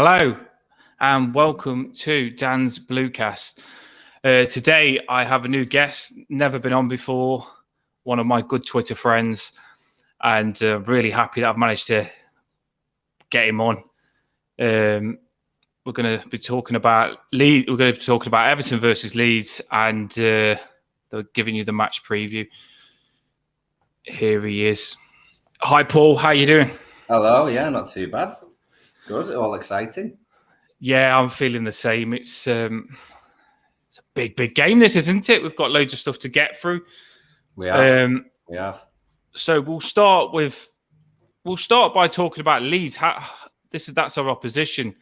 Hello and welcome to Dan's Bluecast. Today I have a new guest, never been on before, one of my good Twitter friends, and really happy that I've managed to get him on. We're going to be talking about We're going to be talking about Everton versus Leeds, and they're giving you the match preview. Here he is. Hi, Paul. How you doing? Hello. Yeah, not too bad. Good. All exciting. Yeah, I'm feeling the same. It's a big game, this, isn't it? We've got loads of stuff to get through. We have. So we'll start by talking about Leeds. That's our opposition.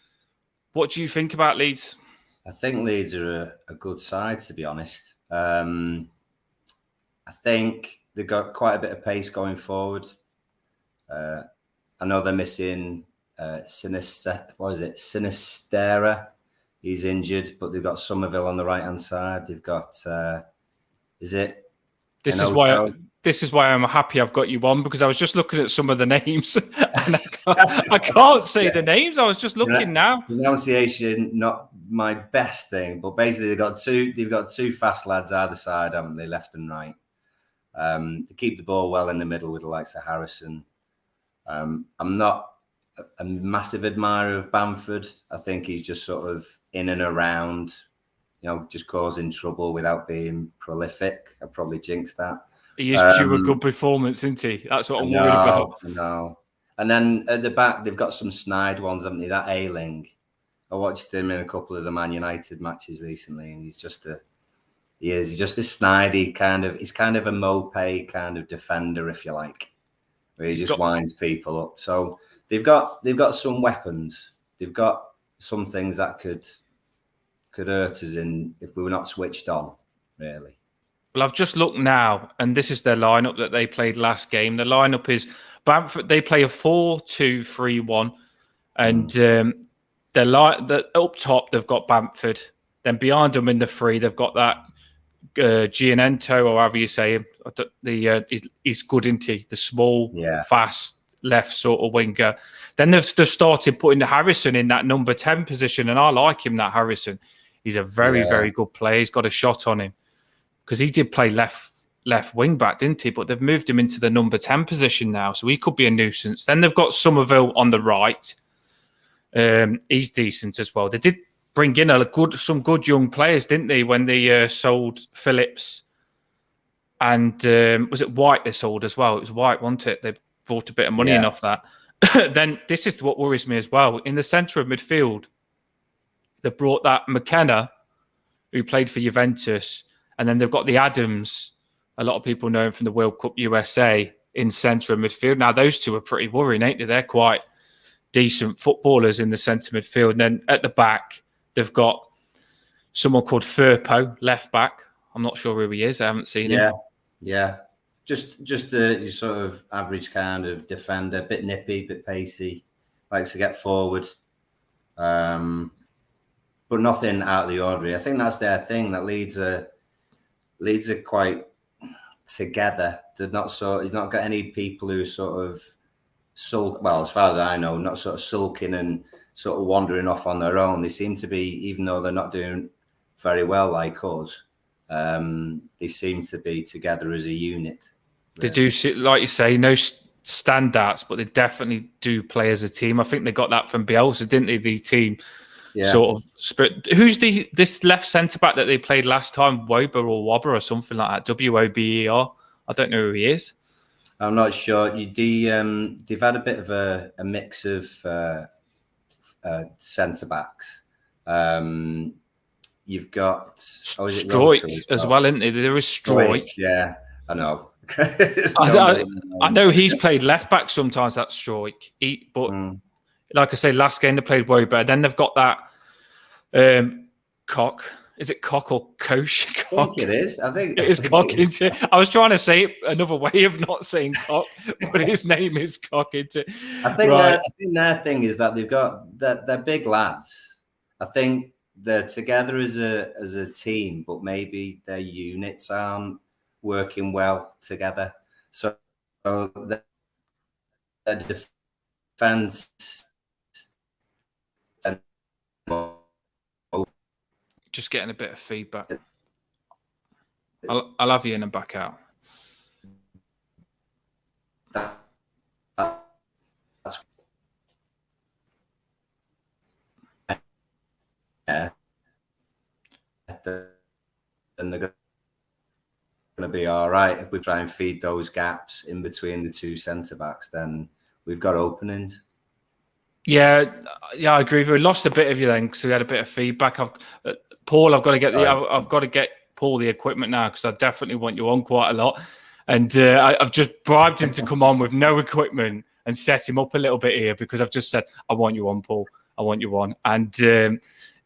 What do you think about Leeds? I think Leeds are a good side, to be honest. I think they've got quite a bit of pace going forward. I know they're missing Sinistera. He's injured, but they've got Somerville on the right hand side. They've got This is why I'm happy I've got you on, because I was just looking at some of the names and I can't say the names. I was just looking now. Pronunciation not my best thing, but basically they've got two fast lads either side, haven't they, left and right. They keep the ball well in the middle with the likes of Harrison. I'm not a massive admirer of Bamford. I think he's just sort of in and around, just causing trouble without being prolific. I probably jinxed that. He is due a good performance, isn't he? That's what I'm worried about. No. And then at the back, they've got some snide ones, haven't they? That Ayling. I watched him in a couple of the Man United matches recently, and he's just a snidey he's kind of a mopey kind of defender, if you like, where he just winds people up. So they've got some weapons. They've got some things that could hurt us if we were not switched on, really. Well, I've just looked now, and this is their lineup that they played last game. The lineup is Bamford. They play a 4-2-3-1, and they're up top. They've got Bamford. Then behind them in the three, they've got that Gianento, or however you say him. He's good, isn't he? The small, fast left sort of winger. Then they've started putting the Harrison in that number 10 position, and I like him. That Harrison, he's a very good player. He's got a shot on him, because he did play left wing back, didn't he? But they've moved him into the number 10 position now, so he could be a nuisance. Then they've got Somerville on the right. He's decent as well. They did bring in some good young players, didn't they, when they sold Phillips? And was it White they sold as well? It was White, wasn't it? They brought a bit of money in off that. Then this is what worries me as well. In the centre of midfield, they brought that McKenna, who played for Juventus, and then they've got the Adams. A lot of people know him from the World Cup USA in centre of midfield. Now, those two are pretty worrying, ain't they? They're quite decent footballers in the centre midfield. And then at the back, they've got someone called Firpo, left back. I'm not sure who he is. I haven't seen him. Yeah. Just the sort of average kind of defender, bit nippy, bit pacey, likes to get forward. But nothing out of the ordinary. I think that's their thing, that Leeds are quite together. You've not got any people who sort of as far as I know, not sort of sulking and sort of wandering off on their own. They seem to be, even though they're not doing very well like us, they seem to be together as a unit. They do, like you say, no standouts, but they definitely do play as a team. I think they got that from Bielsa, didn't they? The team sort of spirit. Who's this left centre back that they played last time? Wobber or something like that. Wober. I don't know who he is. I'm not sure. They've had a bit of a mix of centre backs. You've got Stroik as well, isn't there? There is Stroik. Yeah, I know. I know he's played left back sometimes. That Stroik, but like I say, last game they played Wober. Then they've got that Cock. Is it Cock or Kosh? I think it is. I think it is Cock. I was trying to say another way of not saying Cock, but his name is Cock. I think their thing is that they've got they're big lads. I think they're together as a team, but maybe their units aren't working well together. So their defense Just getting a bit of feedback. I'll have you in and back out. That's yeah. And they're going to be all right if we try and feed those gaps in between the two centre backs. Then we've got openings. Yeah, I agree. We lost a bit of you then because we had a bit of feedback. Paul, I've got to get I've got to get Paul the equipment now because I definitely want you on quite a lot. And I've just bribed him to come on with no equipment and set him up a little bit here because I've just said, I want you on, Paul. I want you on. And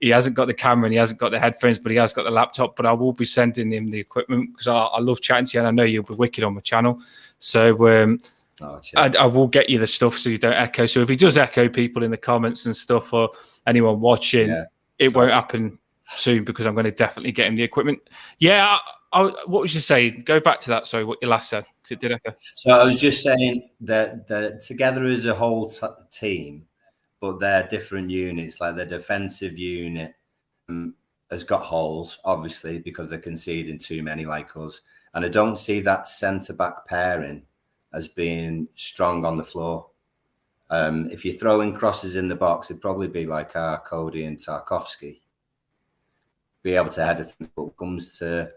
he hasn't got the camera and he hasn't got the headphones, but he has got the laptop. But I will be sending him the equipment because I love chatting to you and I know you'll be wicked on my channel. So I will get you the stuff so you don't echo. So if he does echo people in the comments and stuff or anyone watching, it won't happen soon because I'm going to definitely get him the equipment. Yeah. What was you saying? Go back to that. Sorry, what you last said. It did echo. So I was just saying that they're together as a whole team, but they're different units. Like the defensive unit has got holes, obviously, because they're conceding too many like us. And I don't see that centre-back pairing as being strong on the floor. If you're throwing crosses in the box, it'd probably be like Cody and Tarkovsky. Be able to head it, but when it comes to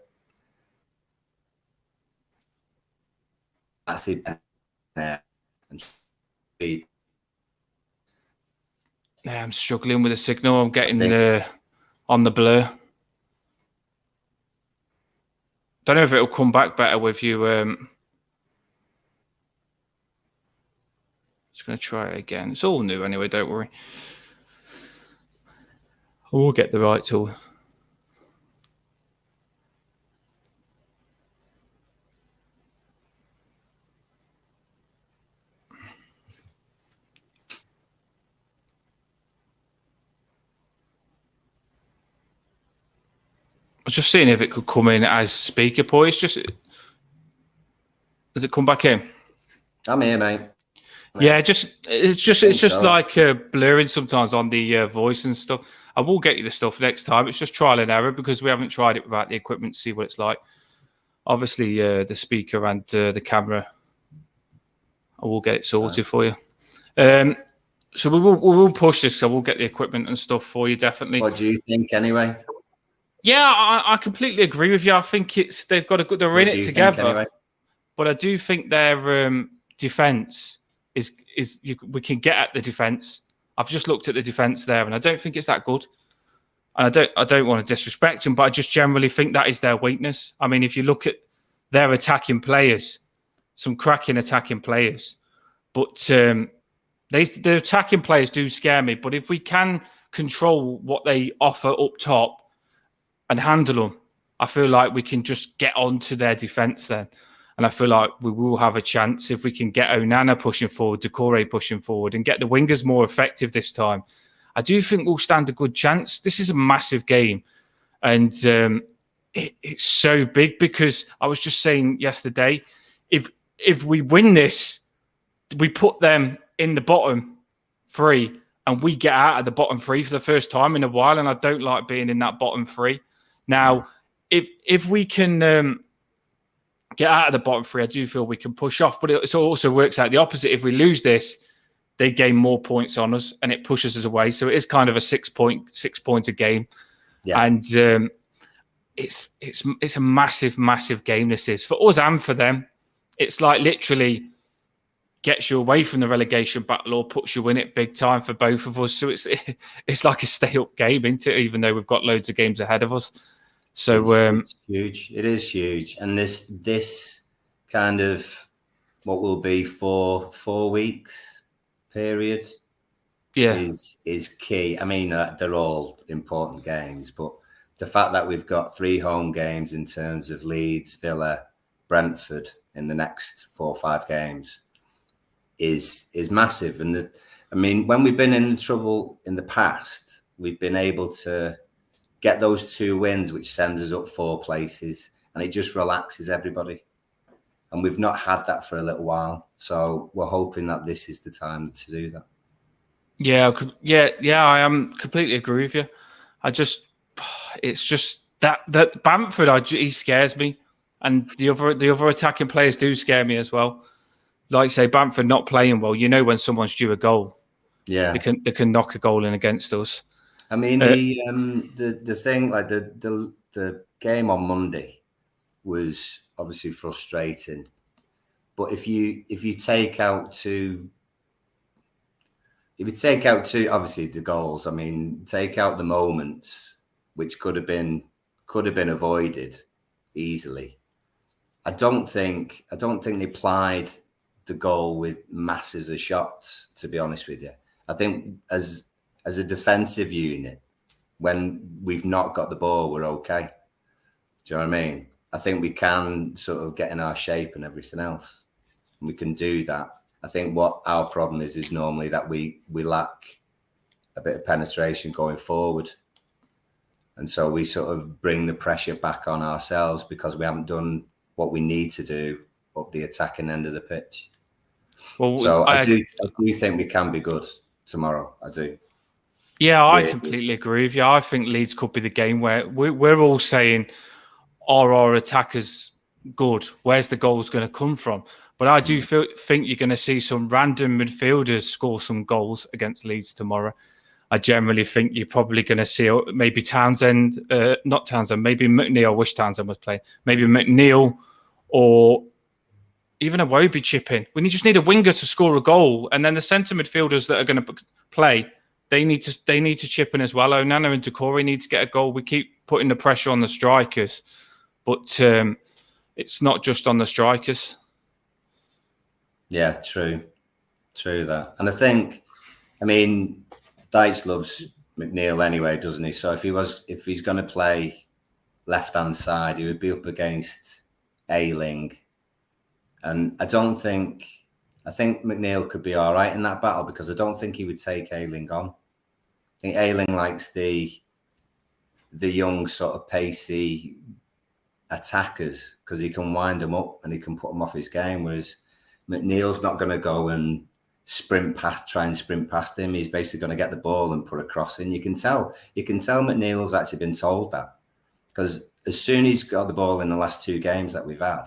actually and speed. Yeah, I'm struggling with the signal. I'm getting on the blur. Don't know if it'll come back better with you. Just going to try it again. It's all new anyway, don't worry. We'll get the right tool. I was just seeing if it could come in as speaker voice. Does it come back in? I'm here, mate. Yeah, it's just like blurring sometimes on the voice and stuff. I will get you the stuff next time. It's just trial and error because we haven't tried it without the equipment to see what it's like. Obviously, the speaker and the camera, I will get it sorted for you. So we will push this. I will get the equipment and stuff for you, definitely. What do you think, anyway? Yeah, I completely agree with you. I think they've got they're in it together. Anyway? But I do think their defense we can get at the defense. I've just looked at the defense there, and I don't think it's that good. And I don't want to disrespect them, but I just generally think that is their weakness. I mean, if you look at their attacking players, some cracking attacking players, but the attacking players do scare me. But if we can control what they offer up top and handle them, I feel like we can just get onto their defense then. And I feel like we will have a chance if we can get Onana pushing forward, Decore pushing forward, and get the wingers more effective this time. I do think we'll stand a good chance. This is a massive game. And it's so big because I was just saying yesterday, if we win this, we put them in the bottom three and we get out of the bottom three for the first time in a while. And I don't like being in that bottom three. Now, if we can get out of the bottom three, I do feel we can push off. But it also works out the opposite. If we lose this, they gain more points on us and it pushes us away. So it is kind of a 6 pointer game. Yeah. And it's a massive, massive game this is. For us and for them, it's like literally gets you away from the relegation battle or puts you in it big time for both of us. So it's like a stay-up game, isn't it? Even though we've got loads of games ahead of us. So it's huge. It is huge. And this kind of what will be 4 weeks period is key. I mean, they're all important games, but the fact that we've got 3 home games in terms of Leeds, Villa, Brentford in the next 4 or 5 games is massive. And I mean, when we've been in trouble in the past, we've been able to get those 2 wins, which sends us up 4 places, and it just relaxes everybody. And we've not had that for a little while. So we're hoping that this is the time to do that. Yeah, I am completely agree with you. it's just that Bamford, he scares me, and the other attacking players do scare me as well. Like say Bamford not playing well, you know when someone's due a goal, Yeah, they can knock a goal in against us. I mean the thing, like the game on Monday was obviously frustrating, but if you take out two, obviously the goals, I mean, take out the moments which could have been avoided easily. I don't think they applied the goal with masses of shots, to be honest with you. I think as a defensive unit, when we've not got the ball, we're okay. Do you know what I mean? I think we can sort of get in our shape and everything else. We can do that. I think what our problem is normally that we lack a bit of penetration going forward. And so we sort of bring the pressure back on ourselves because we haven't done what we need to do up the attacking end of the pitch. Well, so I do think we can be good tomorrow. I do. Yeah, I completely agree with you. I think Leeds could be the game where we're all saying, are our attackers good? Where's the goals going to come from? But I do think you're going to see some random midfielders score some goals against Leeds tomorrow. I generally think you're probably going to see maybe Townsend, not Townsend, maybe McNeil. I wish Townsend was playing. Maybe McNeil or even a Iwobi chip in. We just need a winger to score a goal, and then the centre midfielders that are going to play, they need to chip in as well. Onana and Decore need to get a goal. We keep putting the pressure on the strikers, but it's not just on the strikers. Yeah, true that. And I think, I mean, Dyche loves McNeil anyway, doesn't he? So if he's going to play left-hand side, he would be up against Ayling. And I think McNeil could be all right in that battle because I don't think he would take Ayling on. I think Ayling likes the young sort of pacey attackers because he can wind them up and he can put them off his game, whereas McNeil's not going to go and try and sprint past him. He's basically going to get the ball and put a cross in. You can tell McNeil's actually been told that because as soon as he's got the ball in the last two games that we've had,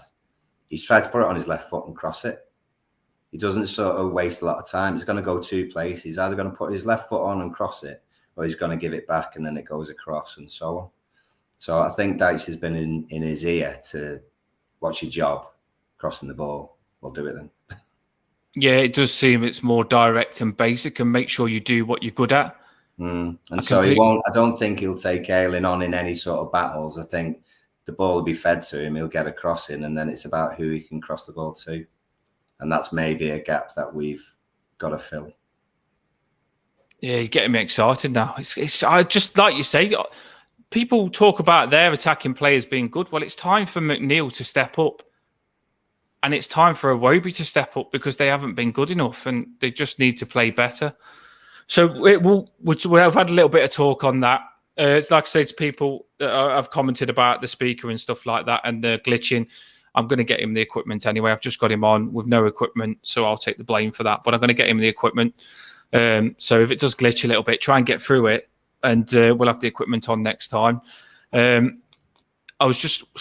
he's tried to put it on his left foot and cross it. He doesn't sort of waste a lot of time. He's going to go two places. He's either going to put his left foot on and cross it, or he's going to give it back and then it goes across and so on. So I think Dyche has been in his ear to what's your job, crossing the ball. We'll do it then. Yeah, it does seem it's more direct and basic and make sure you do what you're good at. And so he won't. I don't think he'll take Ayling on in any sort of battles. I think the ball will be fed to him. He'll get a cross in, and then it's about who he can cross the ball to. And that's maybe a gap that we've got to fill. Yeah, you're getting me excited now. It's I just like you say, people talk about their attacking players being good. Well, it's time for McNeil to step up. And it's time for Iwobi to step up because they haven't been good enough and they just need to play better. So we've had a little bit of talk on that. It's like I say to people that I've commented about the speaker and stuff like that and the glitching. I'm going to get him the equipment anyway. I've just got him on with no equipment, so I'll take the blame for that. But I'm going to get him the equipment. So if it does glitch a little bit, try and get through it, and we'll have the equipment on next time. What's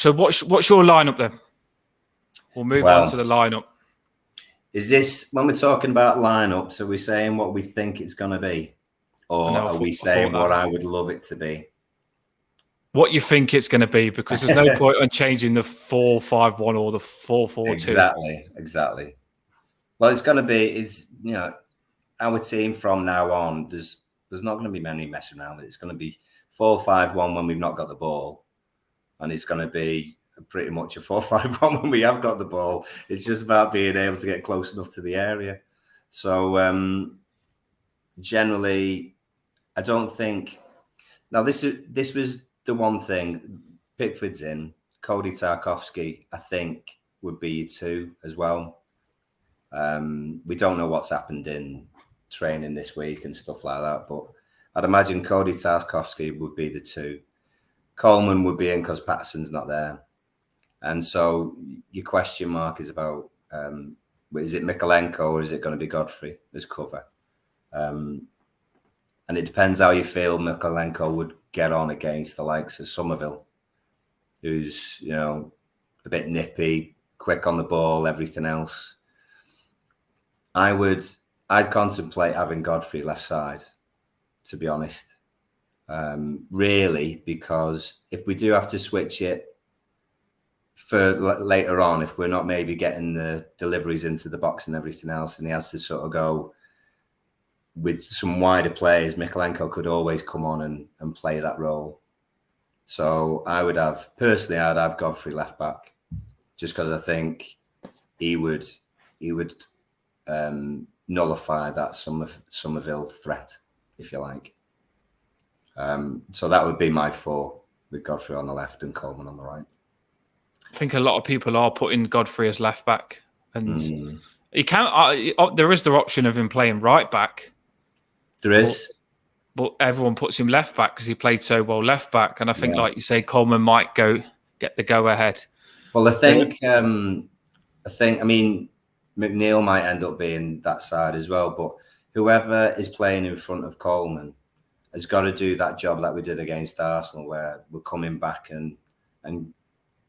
your lineup then? We'll move on to the lineup. Is this, when we're talking about lineups, are we saying what we think it's going to be? Or are we saying what I would love it to be? What you think it's going to be, because there's no point on changing the 4-5-1 or the 4-4-2. Exactly. Well, it's going to be, our team from now on, there's not going to be many messing around with it. It's going to be 4-5-1 when we've not got the ball. And it's going to be pretty much a 4-5-1 when we have got the ball. It's just about being able to get close enough to the area. So generally, I don't think. Now this was the one thing. Pickford's in. Cody Tarkowski, I think, would be your two as well. We don't know what's happened in training this week and stuff like that, but I'd imagine Cody Tarkowski would be the two. Coleman would be in because Patterson's not there. And so your question mark is about, is it Mikalenko or is it going to be Godfrey as cover? And it depends how you feel Mykolenko would get on against the likes of Somerville, who's, a bit nippy, quick on the ball, everything else. I'd contemplate having Godfrey left side, to be honest. Really, because if we do have to switch it for later on, if we're not maybe getting the deliveries into the box and everything else, and he has to sort of go with some wider players, Mykolenko could always come on and play that role. So I'd have Godfrey left back, just because I think he would nullify that Somerville threat, if you like. So that would be my 4, with Godfrey on the left and Coleman on the right. I think a lot of people are putting Godfrey as left back, and he can. There is the option of him playing right back. There is, but everyone puts him left back because he played so well left back, and I think, like you say, Coleman might get the go ahead. Well, I think McNeil might end up being that side as well, but whoever is playing in front of Coleman has got to do that job that we did against Arsenal, where we're coming back and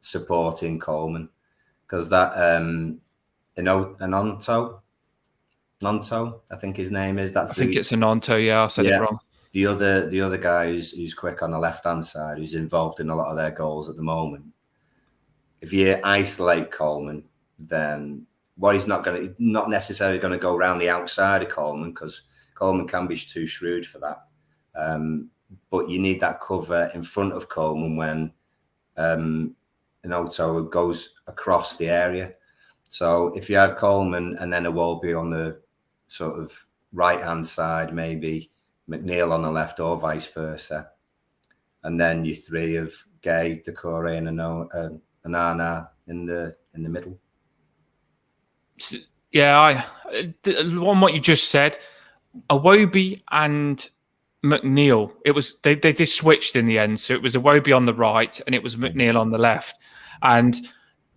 supporting Coleman, because that Nonto, I think his name is. I think it's a Nonto. Yeah, I said it wrong. The other guy who's quick on the left hand side, who's involved in a lot of their goals at the moment. If you isolate Coleman, then he's not necessarily going to go around the outside of Coleman, because Coleman can be too shrewd for that. But you need that cover in front of Coleman when Nonto goes across the area. So if you had Coleman and then Iwobi on the sort of right-hand side, maybe McNeil on the left, or vice versa, and then you 3 of Gay, Doucouré, and Onana in the middle. Yeah, on what you just said, Iwobi and McNeil, they just switched in the end. So it was Iwobi on the right and it was McNeil on the left. And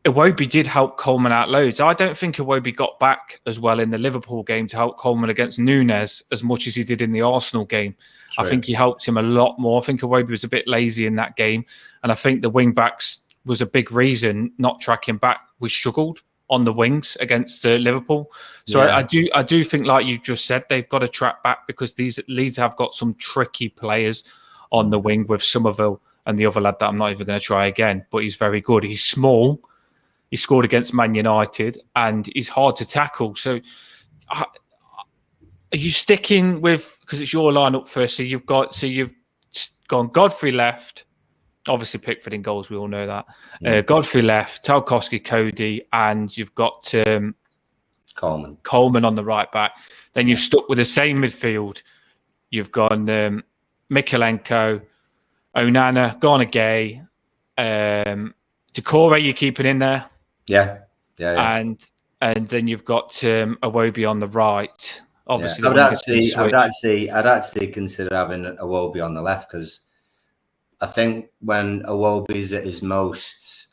Iwobi did help Coleman out loads. I don't think Iwobi got back as well in the Liverpool game to help Coleman against Nunes as much as he did in the Arsenal game. True. I think he helped him a lot more. I think Iwobi was a bit lazy in that game. And I think the wing-backs was a big reason not tracking back. We struggled on the wings against Liverpool. So yeah. I do think, like you just said, they've got to track back, because these Leeds have got some tricky players on the wing with Somerville and the other lad that I'm not even going to try again, but he's very good. He's small. He scored against Man United and he's hard to tackle. So are you sticking with, because it's your lineup first, so you've gone Godfrey left, obviously Pickford in goals, we all know that. Yeah. Godfrey left, Tarkowski, Cody, and you've got Coleman on the right back. Then you've stuck with the same midfield. You've gone Mykolenko, Onana, Garner Gay, Doucouré you're keeping in there. Yeah. And then you've got Iwobi on the right. Obviously, I'd actually consider having Iwobi on the left, because I think when Iwobi's at his most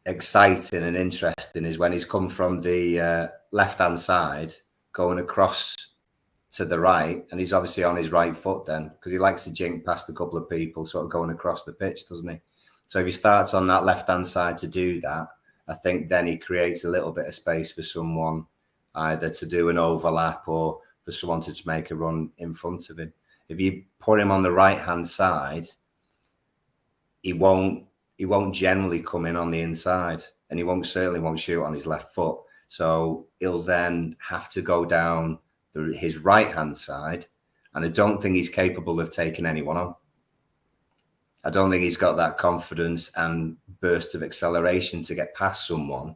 exciting and interesting is when he's come from the left-hand side going across to the right, and he's obviously on his right foot then, because he likes to jink past a couple of people sort of going across the pitch, doesn't he? So if he starts on that left-hand side to do that, I think then he creates a little bit of space for someone either to do an overlap or for someone to make a run in front of him. If you put him on the right-hand side, he won't generally come in on the inside, and he certainly won't shoot on his left foot. So he'll then have to go down his right-hand side, and I don't think he's capable of taking anyone on. I don't think he's got that confidence and burst of acceleration to get past someone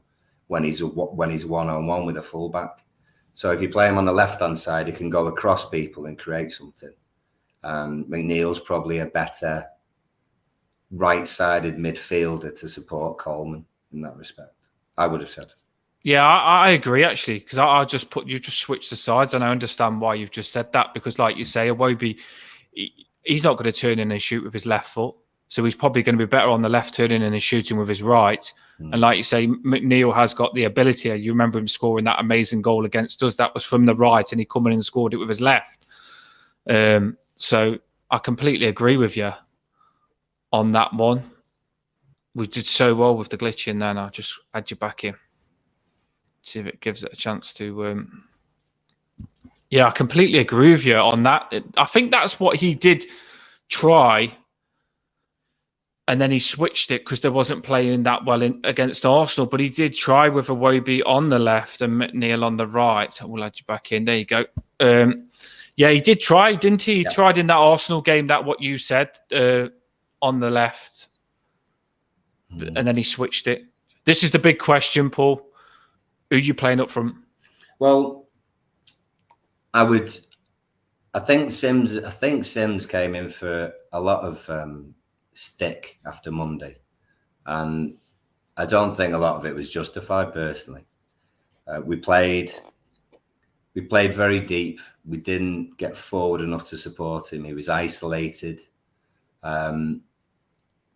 when he's one-on-one with a fullback. So if you play him on the left-hand side, he can go across people and create something. McNeil's probably a better right-sided midfielder to support Coleman in that respect, I would have said. Yeah, I agree, actually, because I just you just switched the sides, and I understand why you've just said that, because like you say, Iwobi, he's not going to turn in and shoot with his left foot. So he's probably going to be better on the left turning and shooting with his right. And like you say, McNeil has got the ability. You remember him scoring that amazing goal against us. That was from the right, and he come in and scored it with his left. So I completely agree with you on that one. We did so well with the glitching then. I'll just add you back in. See if it gives it a chance to... Yeah, I completely agree with you on that. I think that's what he did try, and then he switched it because there wasn't playing that well against Arsenal. But he did try with Iwobi on the left and McNeil on the right. We'll add you back in. There you go. Yeah, he did try, didn't he? He tried in that Arsenal game, that what you said, on the left. And then he switched it. This is the big question, Paul. Who are you playing up front? Well, I think Sims came in for a lot of stick after Monday, and I don't think a lot of it was justified personally. We played very deep. We didn't get forward enough to support him. He was isolated. A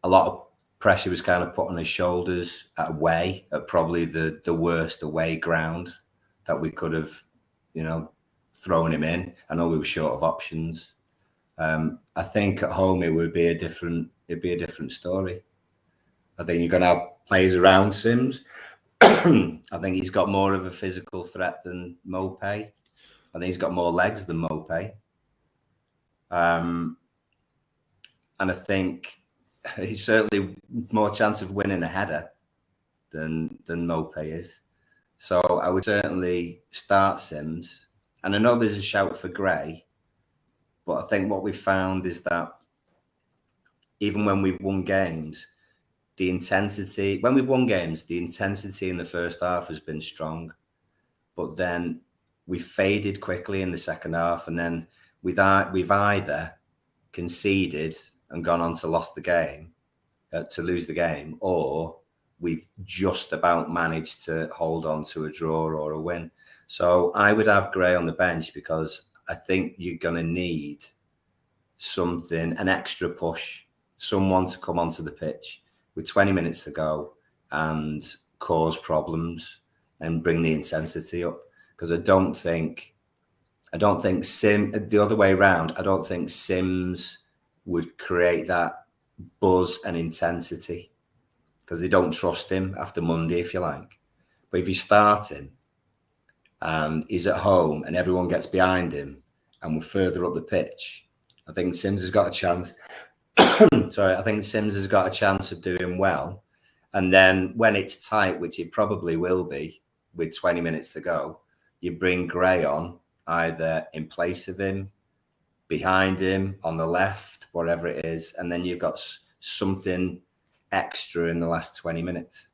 lot of pressure was kind of put on his shoulders at probably the worst away ground that we could have, thrown him in. I know we were short of options. I think at home it'd be a different story. I think you're going to have players around Sims. I think he's got more of a physical threat than Mopé. I think he's got more legs than Mopé. And I think he's certainly more chance of winning a header than Mopé is. So I would certainly start Sims. And I know there's a shout for Gray, but I think what we've found is that even when we've won games, the intensity in the first half has been strong, but then we faded quickly in the second half, and then we've either conceded and gone on to lose the game, or we've just about managed to hold on to a draw or a win. So I would have Gray on the bench because I think you're going to need an extra push, someone to come onto the pitch with 20 minutes to go and cause problems and bring the intensity up. Because I don't think the other way around, I don't think Sims would create that buzz and intensity because they don't trust him after Monday, if you like. But if you start him and he's at home and everyone gets behind him and we're further up the pitch, I think Sims has got a chance. I think Sims has got a chance of doing well. And then when it's tight, which it probably will be with 20 minutes to go, you bring Gray on either in place of him, behind him, on the left, whatever it is. And then you've got something extra in the last 20 minutes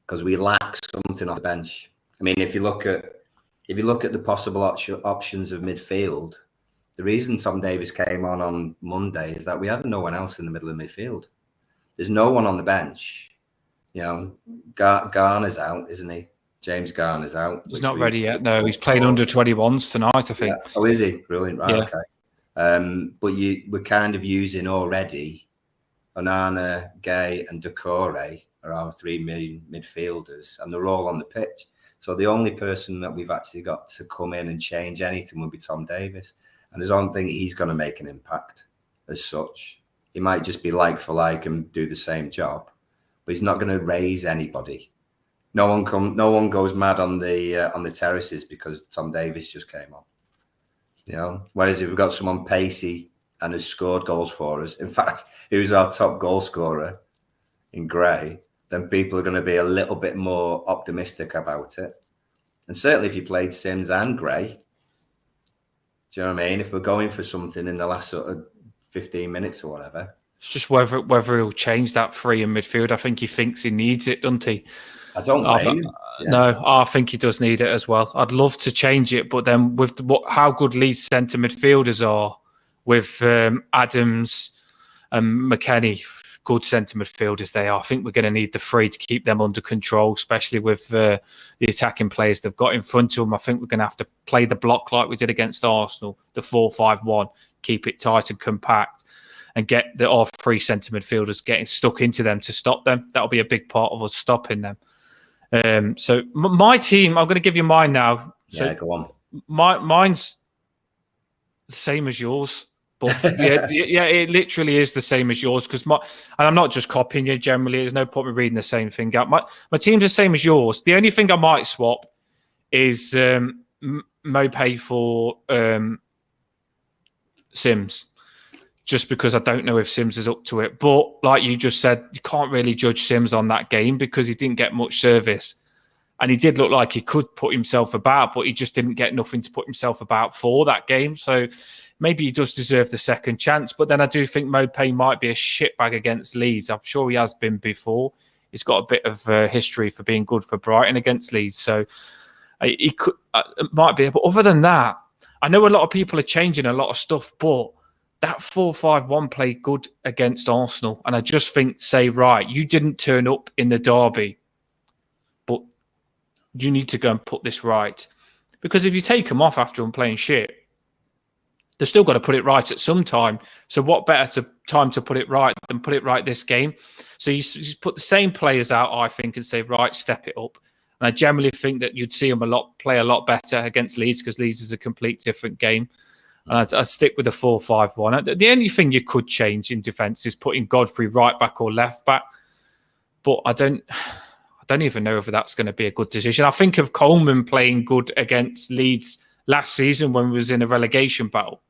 because we lack something off the bench. I mean, if you look at the possible options of midfield, the reason Tom Davies came on Monday is that we had no one else in the middle of midfield. There's no one on the bench. Garner's out, isn't he? James Garner's out. He's not ready yet. No, he's playing under 21s tonight, I think. Yeah. Oh, is he? Brilliant. Right, yeah. Okay. But we're kind of using already Onana, Gay and Doucouré are our three main midfielders, and they're all on the pitch. So the only person that we've actually got to come in and change anything would be Tom Davies. And I don't think he's going to make an impact as such. He might just be like for like and do the same job, but he's not going to raise anybody. No one goes mad on the terraces because Tom Davies just came on. Whereas if we've got someone pacey and has scored goals for us, in fact, who's our top goal scorer in Gray, then people are going to be a little bit more optimistic about it. And certainly if you played Sims and Gray, do you know what I mean? If we're going for something in the last sort of 15 minutes or whatever. It's just whether he'll change that free in midfield. I think he thinks he needs it, doesn't he? I don't blame him. Yeah. No, I think he does need it as well. I'd love to change it, but then with how good Leeds centre midfielders are, with Adams and McKennie, good centre midfielders they are. I think we're going to need the three to keep them under control, especially with the attacking players they've got in front of them. I think we're going to have to play the block like we did against Arsenal, the 4-5-1, keep it tight and compact. and get our three centre midfielders getting stuck into them to stop them. That'll be a big part of us stopping them. So my team, I'm going to give you mine now. Yeah, So go on. Mine's the same as yours. But yeah, it literally is the same as yours and I'm not just copying you generally. There's no point in reading the same thing out. My team's the same as yours. The only thing I might swap is Mopay for Sims, just because I don't know if Sims is up to it. But like you just said, you can't really judge Sims on that game because he didn't get much service. And he did look like he could put himself about, but he just didn't get nothing to put himself about for that game. So maybe he does deserve the second chance. But then I do think Mopay might be a shitbag against Leeds. I'm sure he has been before. He's got a bit of history for being good for Brighton against Leeds. So he could, it might be. But other than that, I know a lot of people are changing a lot of stuff, but that 4-5-1 played good against Arsenal. And I just think, right, you didn't turn up in the derby, but you need to go and put this right. Because if you take them off after them playing shit, they've still got to put it right at some time. So what better time to put it right than put it right this game? So you put the same players out, I think, and say, right, step it up. And I generally think that you'd see them play a lot better against Leeds because Leeds is a complete different game. And I'd stick with the 4-5-1. The only thing you could change in defence is putting Godfrey right back or left back. But I don't even know if that's going to be a good decision. I think of Coleman playing good against Leeds last season when we was in a relegation battle.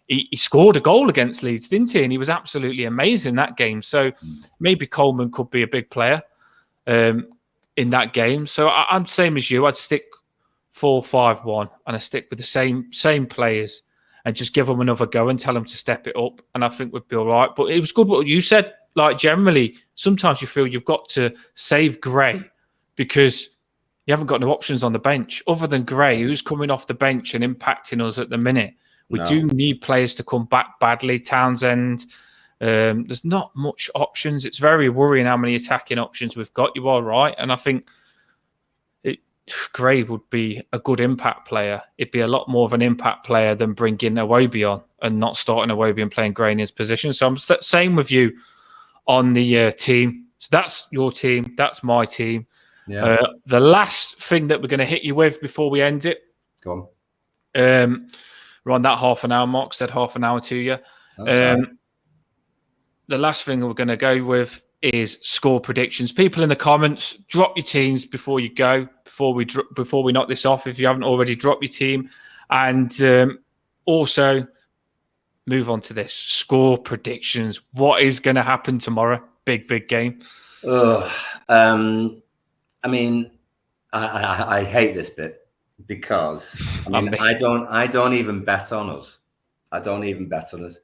He scored a goal against Leeds, didn't he? And he was absolutely amazing that game. So maybe Coleman could be a big player in that game. So I'm same as you. I'd stick 4-5-1 and I stick with the same players and just give them another go and tell them to step it up. And I think we'd be all right. But it was good what you said. Like, generally, sometimes you feel you've got to save Gray because you haven't got no options on the bench other than Gray, who's coming off the bench and impacting us at the minute. We do need players to come back badly. Townsend, there's not much options. It's very worrying how many attacking options we've got. You are right. And I think Gray would be a good impact player. It'd be a lot more of an impact player than bringing Iwobi on and not starting Iwobi and playing Gray in his position. So I'm same with you on the team. So that's your team. That's my team. Yeah. The last thing that we're going to hit you with before we end it. Go on. We're on that half an hour mark. Said half an hour to you. The last thing we're going to go with is score predictions. People in the comments, drop your teams before you go. Before we knock this off, if you haven't already, drop your team, and also move on to this score predictions. What is going to happen tomorrow? Big game. I mean, I hate this bit because I don't even bet on us. I don't even bet on us.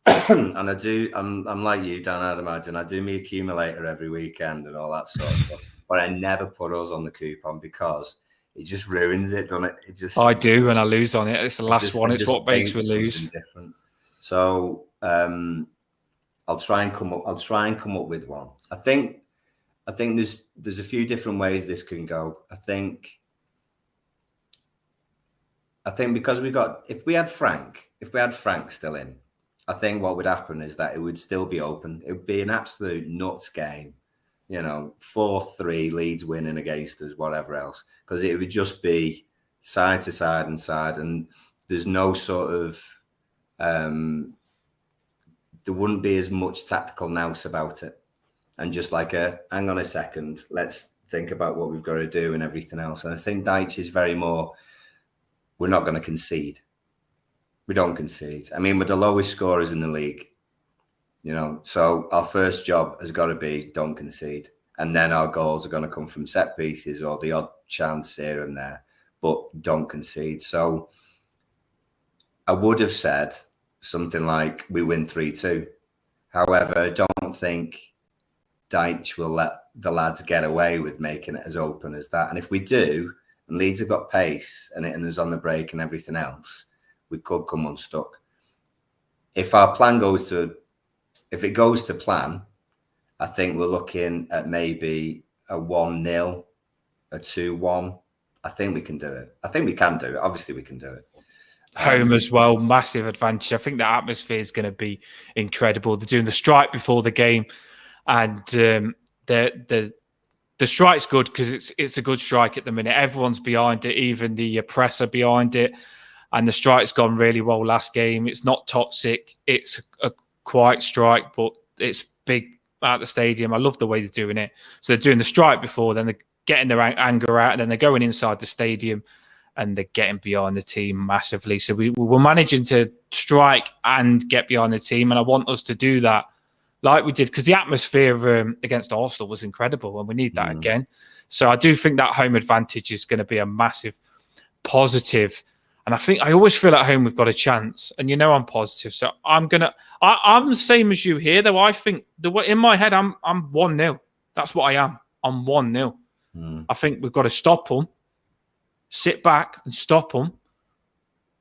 And I do. I'm like you, Dan. I'd imagine I do my accumulator every weekend and all that sort of stuff. But I never put us on the coupon because it just ruins it, doesn't it? I do, and I lose on it. It's the last one. It's what makes me lose. Different. So I'll try and come up with one. I think there's a few different ways this can go. I think because if we had Frank still in, I think what would happen is that it would still be open. It would be an absolute nuts game, 4-3 Leeds winning against us, whatever else, because it would just be side to side and side, and there's no sort of there wouldn't be as much tactical nous about it, and just like hang on a second, let's think about what we've got to do and everything else. And I think Deitch is very more, we're not going to concede. We don't concede. I mean, we're the lowest scorers in the league, so our first job has got to be don't concede. And then our goals are going to come from set pieces or the odd chance here and there, but don't concede. So I would have said something like we win 3-2. However, I don't think Deitch will let the lads get away with making it as open as that. And if we do, and Leeds have got pace and hitting us on the break and everything else, we could come unstuck. If it goes to plan, I think we're looking at maybe a 1-0, a 2-1. I think we can do it. Obviously, we can do it. home as well, massive advantage. I think the atmosphere is going to be incredible. They're doing the strike before the game, and the strike's good because it's a good strike at the minute. Everyone's behind it, even the press are behind it, and the strike's gone really well last game. It's not toxic. It's a quiet strike, but it's big at the stadium. I love the way they're doing it. So they're doing the strike before, then they're getting their anger out, and then they're going inside the stadium and they're getting behind the team massively. So we're managing to strike and get behind the team, and I want us to do that like we did, because the atmosphere against Arsenal was incredible, and we need that again. So I do think that home advantage is going to be a massive positive. And I always feel at home we've got a chance. And I'm positive. So I'm the same as you here, though. I think in my head, I'm 1-0. That's what I am. I'm 1-0. I think we've got to stop them, sit back and stop them.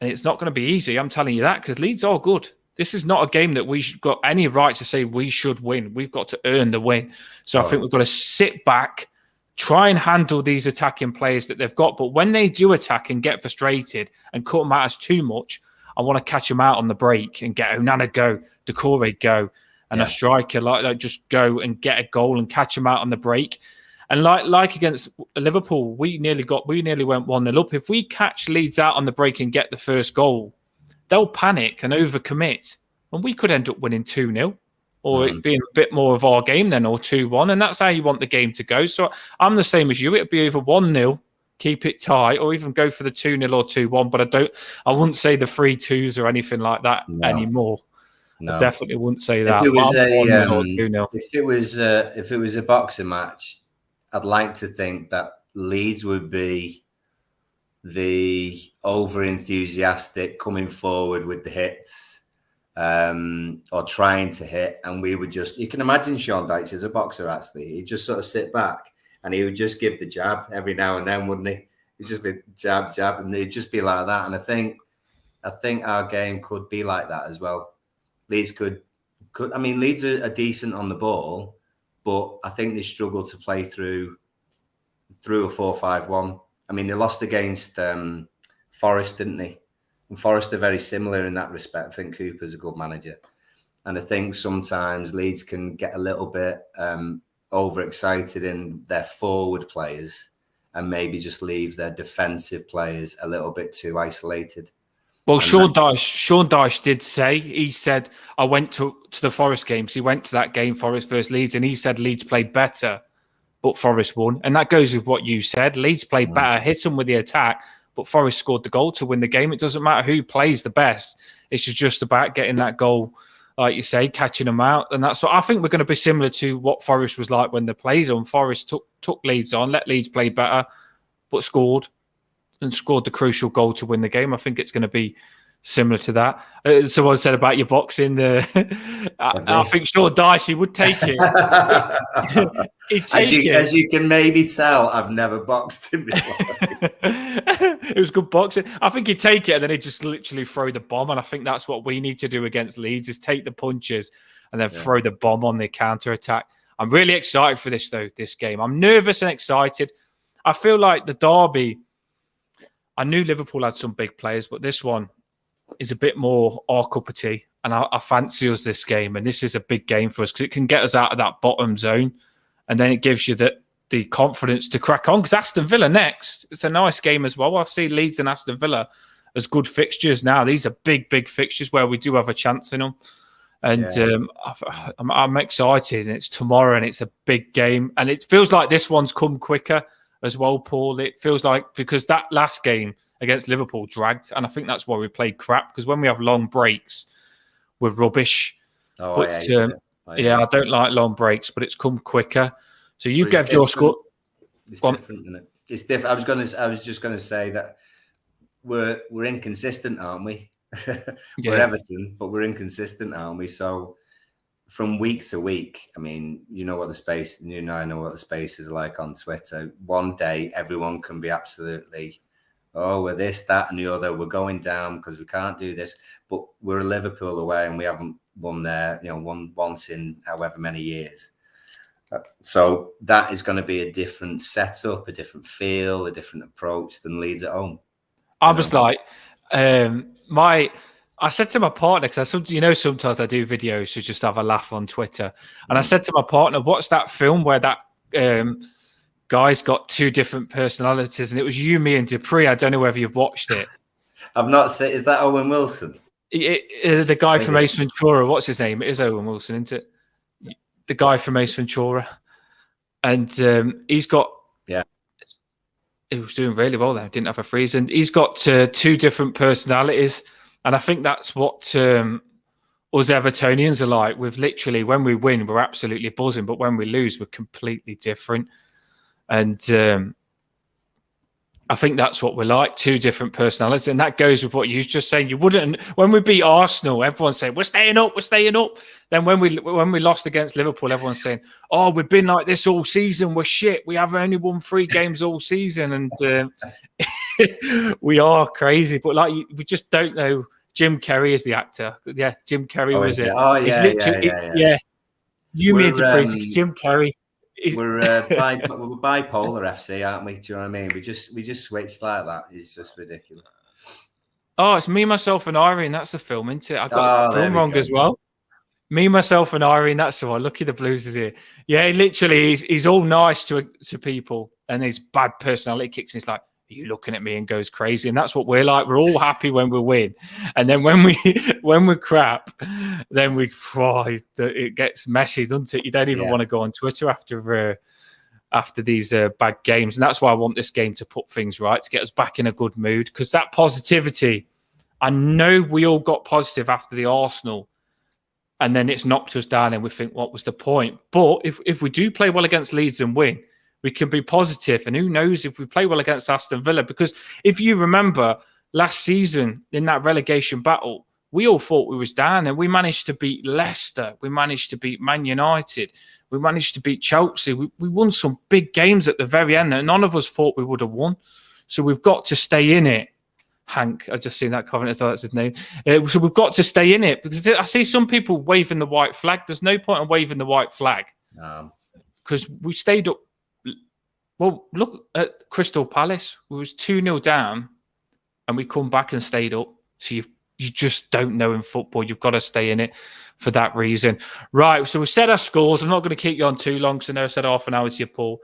And it's not going to be easy, I'm telling you that, because Leeds are good. This is not a game that we've got any right to say we should win. We've got to earn the win. So I think we've got to sit back, try and handle these attacking players that they've got. But when they do attack and get frustrated and cut them out as too much, I want to catch them out on the break and get Onana go, Decore go, and a striker like that just go and get a goal and catch them out on the break. And like against Liverpool, we nearly went 1-0 up. If we catch Leeds out on the break and get the first goal, they'll panic and overcommit, and we could end up winning 2-0, or it being a bit more of our game then, or 2-1, and that's how you want the game to go. So I'm the same as you. It'd be either 1-0, keep it tight, or even go for the 2-0 or 2-1. But I wouldn't say the 3-2s or anything like that anymore. No. I definitely wouldn't say that. If it was a boxing match, I'd like to think that Leeds would be the over-enthusiastic coming forward with the hits, or trying to hit, and we would just, you can imagine Sean Dyche as a boxer, actually. He'd just sort of sit back and he would just give the jab every now and then, wouldn't he? He'd just be jab, and it'd just be like that. And I think our game could be like that as well. Leeds could Leeds are decent on the ball, but I think they struggle to play through a 4-5-1. I mean, they lost against Forest, didn't they? And Forest are very similar in that respect. I think Cooper's a good manager. And I think sometimes Leeds can get a little bit overexcited in their forward players and maybe just leave their defensive players a little bit too isolated. Well, Sean Dyche did say, he said, I went to the Forest game, because he went to that game, Forest versus Leeds, and he said Leeds played better, but Forest won. And that goes with what you said. Leeds played better, hit them with the attack, but Forest scored the goal to win the game. It doesn't matter who plays the best. It's just about getting that goal, like you say, catching them out. And that's what I think we're going to be similar to what Forest was like when they played on. Forest took Leeds on, let Leeds play better, but scored the crucial goal to win the game. I think it's going to be similar to that. Someone said about your boxing, I think Sean Dyche would take it. As you can maybe tell, I've never boxed him before. It was good boxing. I think he'd take it and then he'd just literally throw the bomb. And I think that's what we need to do against Leeds, is take the punches and then throw the bomb on the counter-attack. I'm really excited for this, though, this game. I'm nervous and excited. I feel like the derby, I knew Liverpool had some big players, but this one is a bit more our cup of tea. And I fancy us this game. And this is a big game for us because it can get us out of that bottom zone. And then it gives you the confidence to crack on. Because Aston Villa next, it's a nice game as well. I see Leeds and Aston Villa as good fixtures now. These are big, big fixtures where we do have a chance in them. And I'm excited. And it's tomorrow and it's a big game. And it feels like this one's come quicker as well, Paul. It feels like, because that last game against Liverpool dragged, and I think that's why we played crap, because when we have long breaks, we're rubbish. I don't like long breaks, but it's come quicker. So you gave your score. It's different, isn't it? It's different. I was just gonna say that we're inconsistent, aren't we? We're Everton, but we're inconsistent, aren't we? So from week to week, I mean, I know what the space is like on Twitter. One day, everyone can be absolutely, we're this, that, and the other. We're going down because we can't do this. But we're a Liverpool away, and we haven't won there, won once in however many years. So that is going to be a different setup, a different feel, a different approach than Leeds at home. I was like, I said to my partner, because sometimes I do videos to just have a laugh on Twitter, and I said to my partner, "What's that film where that guy's got two different personalities?" And it was You, Me, and Dupree. I don't know whether you've watched it. I've not seen. Is that Owen Wilson? The guy from Ace Ventura. What's his name? It is Owen Wilson, isn't it? The guy from Ace Ventura, and he's got. Yeah. He was doing really well there. Didn't have a freeze, and he's got two different personalities. And I think that's what us Evertonians are like. We've literally, when we win, we're absolutely buzzing, but when we lose, we're completely different. And I think that's what we're like, two different personalities. And that goes with what you were just saying. You wouldn't, when we beat Arsenal, everyone's saying, we're staying up, we're staying up. Then when we lost against Liverpool, everyone's saying, oh, we've been like this all season, we're shit. We have only won 3 games all season. And we are crazy. But like, we just don't know. Jim Carrey is the actor. Yeah, Jim Carrey was it. Oh, yeah. You mean to pretty Jim Carrey. We're bipolar FC, aren't we? Do you know what I mean? We just switched like that. It's just ridiculous. Oh, it's Me, Myself, and Irene. That's the film, isn't it? I got the film wrong as well. Me, Myself, and Irene. That's the one. Lucky the Blues is here. Yeah, literally, he's all nice to people, and his bad personality kicks in. He's like, "Are you looking at me?" and goes crazy. And that's what we're like. We're all happy when we win, and then when we're crap, then it gets messy, doesn't it? You don't even want to go on Twitter after these bad games, and that's why I want this game to put things right, to get us back in a good mood. Because that positivity, I know we all got positive after the Arsenal, and then it's knocked us down, and we think, what was the point? But if we do play well against Leeds and win, we can be positive. And who knows if we play well against Aston Villa? Because if you remember last season in that relegation battle, we all thought we was down, and we managed to beat Leicester. We managed to beat Man United. We managed to beat Chelsea. We won some big games at the very end that none of us thought we would have won. So we've got to stay in it. Hank, I just seen that comment as well, that's his name. So we've got to stay in it, because I see some people waving the white flag. There's no point in waving the white flag, because we stayed up. Well, look at Crystal Palace. We was 2-0 down, and we come back and stayed up. So you just don't know in football. You've got to stay in it for that reason. Right, so we said our scores. I'm not going to keep you on too long, because I know I said half an hour to you, Paul.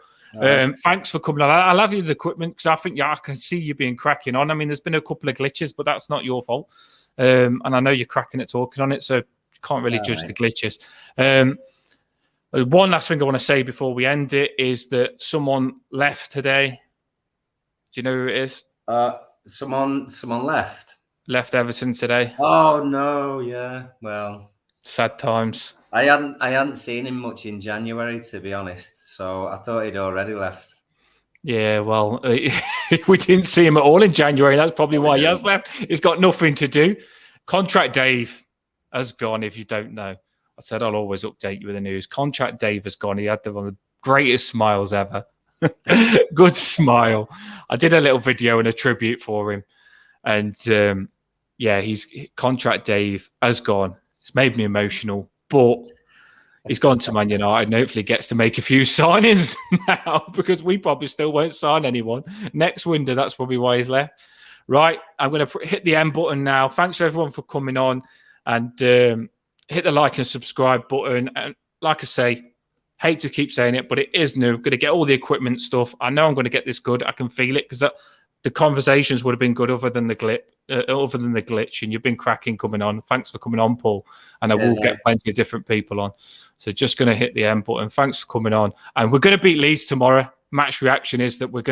Thanks for coming on. I'll have you the equipment, because I think I can see you being cracking on. I mean, there's been a couple of glitches, but that's not your fault. And I know you're cracking at talking on it, so you can't really judge the glitches. One last thing I want to say before we end it is that someone left today. Do you know who it is? Someone left. Left Everton today. Oh no, yeah. Well, sad times. I hadn't seen him much in January, to be honest. So I thought he'd already left. Yeah, well, we didn't see him at all in January. That's probably why he has left. He's got nothing to do. Contract Dave has gone, if you don't know. I said I'll always update you with the news. Contract Dave has gone. He had one of the greatest smiles ever. Good smile. I did a little video and a tribute for him. And he's Contract Dave has gone. It's made me emotional, but he's gone to Man United and hopefully gets to make a few signings now, because we probably still won't sign anyone next window. That's probably why he's left. Right, I'm going to hit the end button now. Thanks for everyone for coming on, and hit the like and subscribe button. And like I say, hate to keep saying it, but it is new. I'm going to get all the equipment stuff. I know I'm going to get this good. I can feel it, because the conversations would have been good other than the glitch. And you've been cracking coming on. Thanks for coming on, Paul. And I will get plenty of different people on. So just going to hit the end button. Thanks for coming on. And we're going to beat Leeds tomorrow. Match reaction is that we're going to